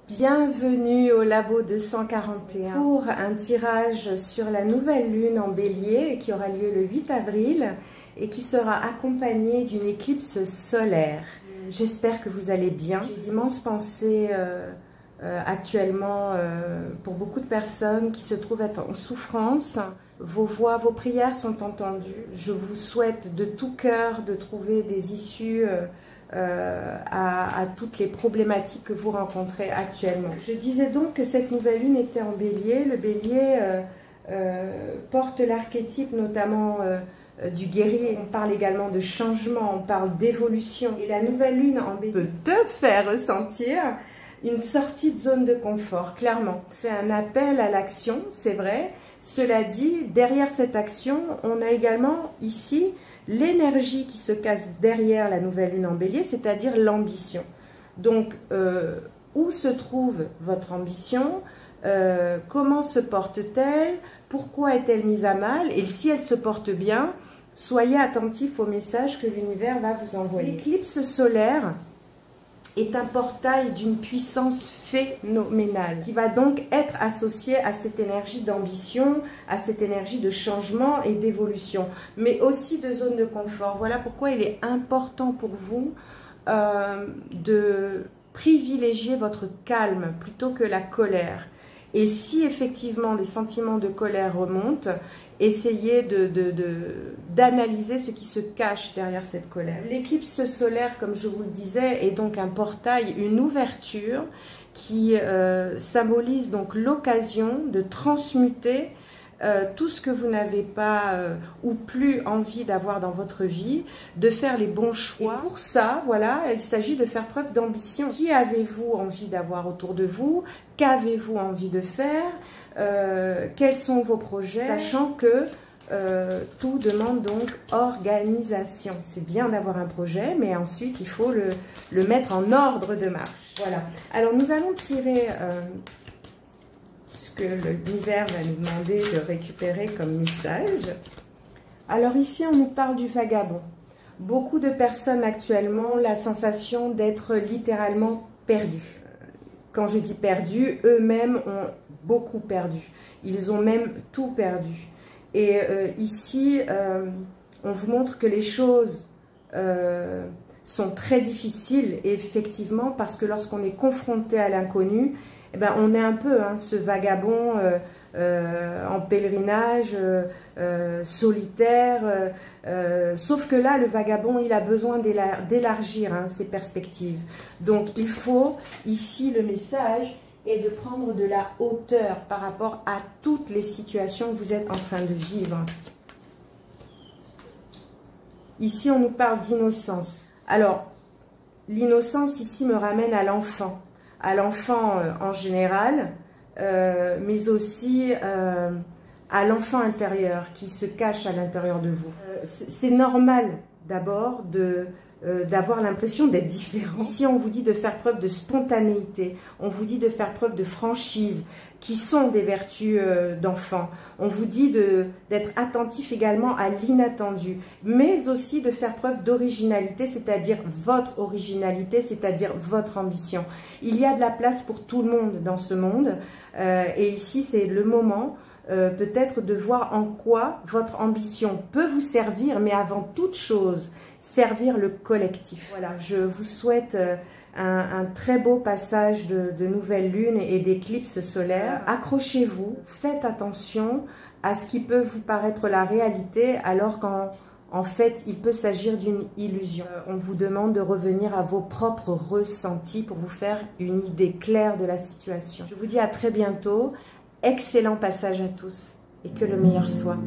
Bienvenue au Labo 241 pour un tirage sur la nouvelle lune en bélier qui aura lieu le 8 avril et qui sera accompagnée d'une éclipse solaire. J'espère que vous allez bien. J'ai d'immenses pensées actuellement pour beaucoup de personnes qui se trouvent en souffrance. Vos voix, vos prières sont entendues. Je vous souhaite de tout cœur de trouver des issues à toutes les problématiques que vous rencontrez actuellement. Je disais donc que cette nouvelle lune était en bélier. Le bélier porte l'archétype notamment du guerrier. On parle également de changement, on parle d'évolution. Et la nouvelle lune en bélier peut te faire ressentir une sortie de zone de confort, clairement. C'est un appel à l'action, c'est vrai. Cela dit, derrière cette action, on a également ici l'énergie qui se cache derrière la nouvelle lune en bélier, c'est-à-dire l'ambition. Donc, où se trouve votre ambition? Comment se porte-t-elle? Pourquoi est-elle mise à mal? Et si elle se porte bien, soyez attentifs au message que l'univers va vous envoyer. L'éclipse solaire est un portail d'une puissance phénoménale qui va donc être associée à cette énergie d'ambition, à cette énergie de changement et d'évolution, mais aussi de zone de confort. Voilà pourquoi il est important pour vous de privilégier votre calme plutôt que la colère. Et si effectivement des sentiments de colère remontent, essayez d'analyser ce qui se cache derrière cette colère. L'éclipse solaire, comme je vous le disais, est donc un portail, une ouverture qui symbolise donc l'occasion de transmuter tout ce que vous n'avez pas ou plus envie d'avoir dans votre vie, de faire les bons choix. Et pour ça, voilà, il s'agit de faire preuve d'ambition. Qui avez-vous envie d'avoir autour de vous? Qu'avez-vous envie de faire? Quels sont vos projets? Sachant que tout demande donc organisation. C'est bien d'avoir un projet, mais ensuite il faut le mettre en ordre de marche. Voilà. Alors nous allons tirer ce que l'univers va nous demander de récupérer comme message. Alors ici on nous parle du vagabond. Beaucoup de personnes actuellement ont la sensation d'être littéralement perdues. Quand je dis perdus, eux-mêmes ont beaucoup perdu. Ils ont même tout perdu. Et ici, on vous montre que les choses sont très difficiles, effectivement, parce que lorsqu'on est confronté à l'inconnu, eh ben, on est un peu ce vagabond en pèlerinage, solitaire. Sauf que là, le vagabond, il a besoin d'élargir ses perspectives. Donc, il faut, ici, le message est de prendre de la hauteur par rapport à toutes les situations que vous êtes en train de vivre. Ici, on nous parle d'innocence. Alors, l'innocence, ici, me ramène à l'enfant en général, mais aussi à l'enfant intérieur qui se cache à l'intérieur de vous. C'est normal d'abord d'avoir l'impression d'être différent. Ici, on vous dit de faire preuve de spontanéité, on vous dit de faire preuve de franchise, qui sont des vertus d'enfant. On vous dit d'être attentif également à l'inattendu, mais aussi de faire preuve d'originalité, c'est-à-dire votre originalité, c'est-à-dire votre ambition. Il y a de la place pour tout le monde dans ce monde, et ici, c'est le moment peut-être de voir en quoi votre ambition peut vous servir, mais avant toute chose, servir le collectif. Voilà, je vous souhaite un très beau passage de nouvelle lune et d'éclipse solaire. Accrochez-vous, faites attention à ce qui peut vous paraître la réalité, alors qu'en fait, il peut s'agir d'une illusion. On vous demande de revenir à vos propres ressentis pour vous faire une idée claire de la situation. Je vous dis à très bientôt. Excellent passage à tous et que le meilleur soit.